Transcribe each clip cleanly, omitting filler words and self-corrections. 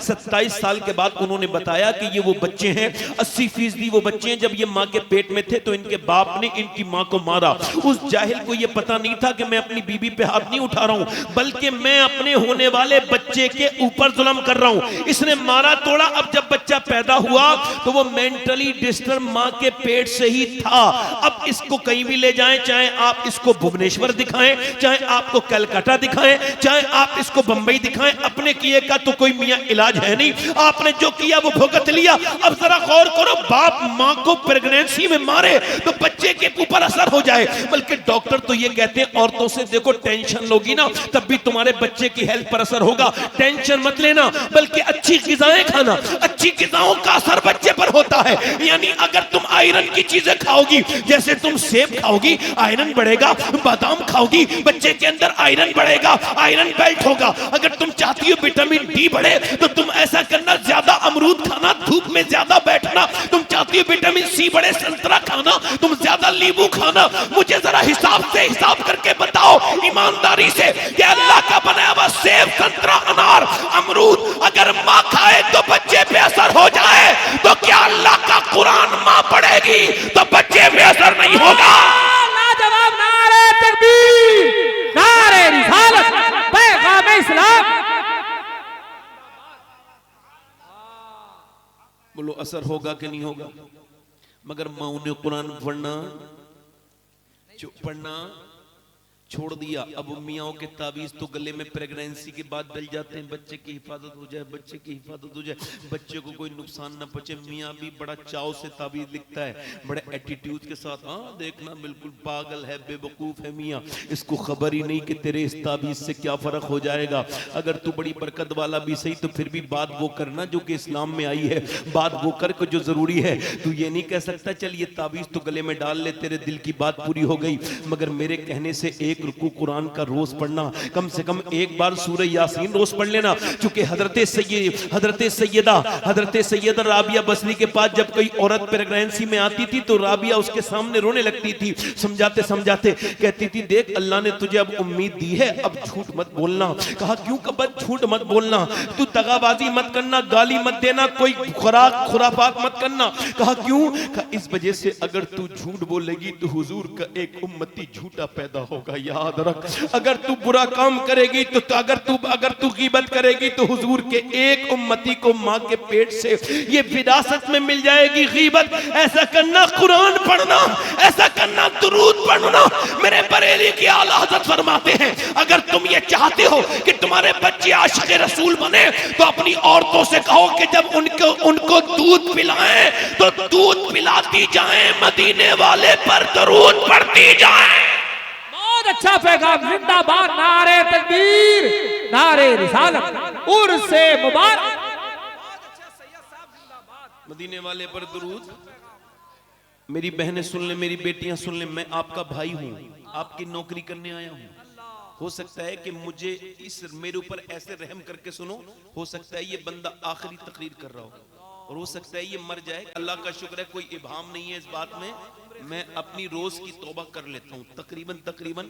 27 साल के बाद उन्होंने बताया कि ये वो बच्चे हैं, 80% वो बच्चे हैं जब ये माँ के पेट में थे तो इनके बाप ने इनकी माँ को मारा। उस जाहिल को ये पता नहीं था कि मैं अपनी बीबी पे हाथ नहीं उठा रहा हूं, बल्कि मैं अपने होने वाले बच्चे के ऊपर जुल्म कर रहा हूं। इसने मारा तोड़ा। अब जब बच्चा पैदा हुआ तो वो मेंटली डिस्टर्ब माँ के पेट से ही था। अब इसको कहीं भी ले जाएं, चाहे आप इसको भुवनेश्वर दिखाएं, चाहे आपको कलकत्ता दिखाएं, चाहे आप इसको बंबई दिखाएं, अपने किए का तो कोई मियां इलाज है नहीं। आपने जो किया वो भुगत लिया। अब जरा गौर करो, बाप मां को प्रेगनेंसी में मारे तो बच्चे के ऊपर असर हो जाए। बल्कि डॉक्टर तो ये कहते हैं औरतों से देखो टेंशन लोगी ना तब भी तुम्हारे बच्चे की हेल्थ पर असर होगा, टेंशन मत लेना, बल्कि अच्छी ग़िज़ाएं खाना। अच्छी ग़िज़ाओं का असर बच्चे पर होता है। यानी अगर तुम आयरन की चीजें खाओगी, जैसे तुम सेब खाओगी आयरन बढ़ेगा, बादाम खाओगी बच्चे के अंदर आयरन बढ़ेगा, आयरन बेल्ट होगा। अगर तुम चाहती हो विटामिन डी बढ़े तो तुम ऐसा करना, ज्यादा अमरूद खाना, धूप में ज्यादा बैठना। तुम चाहती हो विटामिन सी बढ़े, संतरा खाना, तुम ज्यादा नींबू खाना। मुझे जरा हिसाब करके बताओ ईमानदारी से कि अल्लाह का बनाया हुआ सेब, संतरा, अनार, अमरूद अगर माँ खाए तो बच्चे पे असर हो जाए, तो क्या अल्लाह का कुरान माँ पढ़ेगी तो बच्चे पे असर नहीं होगा? लाजवाब नारे तकबीर, नारे रिसालत, पैगाम इस्लाम। बोलो असर होगा कि नहीं होगा? मगर माँ ने कुरान पढ़ना छोड़ दिया। अब मियाओं के ताबीज तो गले में प्रेगनेंसी के बाद डल जाते हैं, बच्चे की हिफाजत हो जाए, बच्चे की हिफाजत हो जाए, बच्चे को कोई नुकसान न पहुंचे। मियाँ भी बड़ा चाव से ताबीज लिखता है, बड़े एटीट्यूड के साथ। हाँ देखना बिल्कुल पागल है, बेवकूफ है मियाँ, इसको खबर ही नहीं कि तेरे इस ताबीज से क्या फर्क हो जाएगा। अगर तू बड़ी बरकत वाला भी सही तो फिर भी बात वो करना जो कि इस्लाम में आई है, बात वो कर जो जरूरी है। तू ये नहीं कह सकता चल ये ताबीज तो गले में डाल ले, तेरे दिल की बात पूरी हो गई। मगर मेरे कहने से एक रुकू कुरान का रोज पढ़ना, कम से कम एक बार सूरह यासीन रोज पढ़ लेना। क्योंकि हजरत सैयदा राबिया बसरी के पास जब कोई औरत प्रेगनेंसी में आती थी तो राबिया उसके सामने रोने लगती थी। समझाते समझाते कहती थी देख अल्लाह ने तुझे अब उम्मीद दी है, अब झूठ मत बोलना। कहा क्यों? कबत झूठ मत बोलना, तू दगाबाजी मत करना, गाली मत देना, कोई खुराफात मत करना। कहा क्यों? कहा इस वजह से अगर तू झूठ बोलेगी तो हुजूर का एक उम्मती झूठा पैदा होगा, याद रख। अगर तू बुरा काम करेगी तो अगर तू गीबत करेगी तो हुजूर के एक उम्मती को मां के पेट से ये विरासत में मिल जाएगी गीबत। ऐसा करना, कुरान पढ़ना, ऐसा करना, दुरूद पढ़ना। मेरे बरेली के आला हज़रत फरमाते हैं अगर तुम ये चाहते हो कि तुम्हारे बच्चे आशिक़ रसूल बने तो अपनी औरतों से कहो कि जब उनको दूध पिलाएं तो दूध पिलाती जाएं, मदीने वाले पर दरूद पढ़ती जाएं। अच्छा पैगाम, जिंदाबाद, नारे तकबीर, नारे रिसालत, उर्से मुबारक। मदीने वाले पर दुरूद। मेरी बहनें सुन ले, मेरी बेटियां सुन ले, मैं आपका भाई हूं, आपकी नौकरी करने आया हूं। हो सकता है कि मुझे मेरे ऊपर ऐसे रहम करके सुनो, हो सकता है ये बंदा आखिरी तकरीर कर रहा हो और हो सकता है ये मर जाए। अल्लाह का शुक्र है कोई इबाम नहीं है इस बात में, मैं अपनी रोज की तौबा कर लेता हूँ। तकरीबन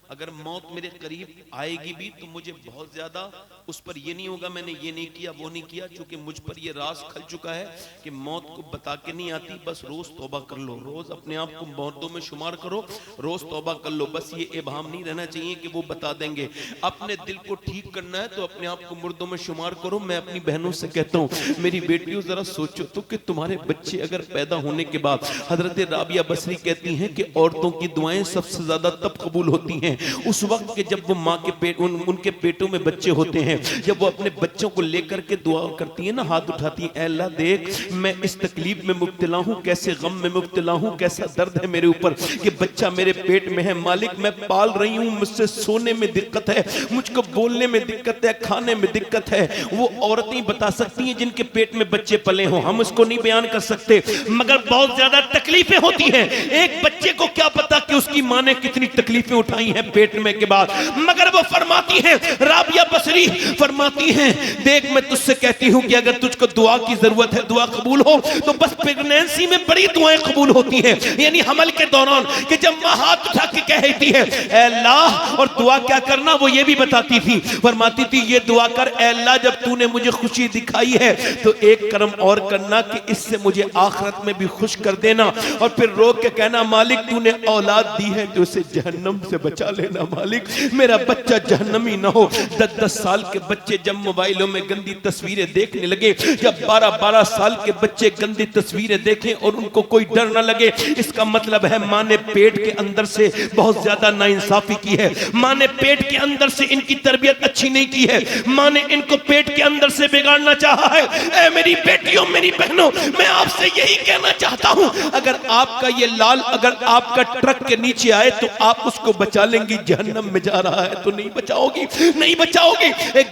अगर मौत मेरे करीब आएगी भी तो मुझे बहुत ज्यादा उस पर ये नहीं होगा मैंने ये नहीं किया वो नहीं किया, क्योंकि मुझ पर ये राज खल चुका है कि मौत को बता के नहीं आती। बस रोज तौबा कर लो, रोज अपने आप को मौतों में शुमार करो, रोज तौबा कर लो। बस ये इबाम नहीं रहना चाहिए कि वो बता देंगे। अपने दिल को ठीक करना है तो अपने आप को मुर्दों में शुमार करो। मैं अपनी बहनों से कहता हूँ मेरी बेटियों जरा सोचो तो कि तुम्हारे बच्चे अगर पैदा होने के बाद, हजरत राबिया बसरी कहती हैं कि औरतों की दुआएं सबसे ज्यादा तब कबूल होती हैं उस वक्त के जब वो माँ के पेट उनके पेटों में बच्चे होते हैं। जब वो अपने बच्चों को लेकर के दुआ करती है ना, हाथ उठाती है, अल्लाह देख मैं इस तकलीफ में मुब्तला हूँ, कैसे गम में मुब्तला हूँ, कैसा दर्द है मेरे ऊपर कि बच्चा मेरे पेट में है। मालिक मैं पाल रही हूँ, मुझसे सोने में दिक्कत है, मुझको बोलने में दिक्कत है, खाने में दिक्कत है। वो औरतें बता सकती हैं जिनके पेट में बच्चे पले हों, हम उसको नहीं बयान कर सकते, मगर बहुत ज्यादा तकलीफें होती हैं। एक बच्चे को क्या पता कि उसकी माँ ने कितनी तकलीफें उठाई हैं पेट में के बाद। मगर वो फरमाती हैं, राबिया बसरी फरमाती हैं, देख मैं तुझसे कहती हूं कि अगर तुझको दुआ की जरूरत है, दुआ कबूल हो तो बस प्रेगनेंसी में बड़ी दुआएं कबूल होती हैं, यानी हमल के दौरान, कि जब मां हाथ उठा के कहती है ऐ अल्लाह, और दुआ क्या करना वो ये भी बताती थी, फरमाती थी ये दुआ कर, ऐ अल्लाह जब तूने मुझे खुशी दिखाई है तो एक करम और करना कि इससे मुझे आखिरत में भी खुश कर देना, और फिर रो के कहना मालिक तूने औलाद दी है तो उसे जहन्नम से बचा लेना, मालिक मेरा बच्चा जहन्नमी ना हो। 10-10 साल के बच्चे जब मोबाइलों में गंदी तस्वीरें देखने लगे, जब 12-12 साल के बच्चे गंदी तस्वीरें देखें और उनको कोई डर ना लगे, इसका मतलब है मां ने पेट के अंदर से बहुत ज्यादा नाइंसाफी की है, मां ने पेट के अंदर से इनकी तरबियत अच्छी नहीं की है, मां ने इनको पेट के अंदर से बिगाड़ना चाहा है। ऐ मेरी बेटियों, मेरी बहनों, मैं आपसे यही कहना चाहता हूं, अगर आपका ये लाल अगर आपका ट्रक के नीचे आए तो आप उसको बचा लेंगी, जहन्नम में जा रहा है तो नहीं बचाओगी, नहीं बचाओगी। एक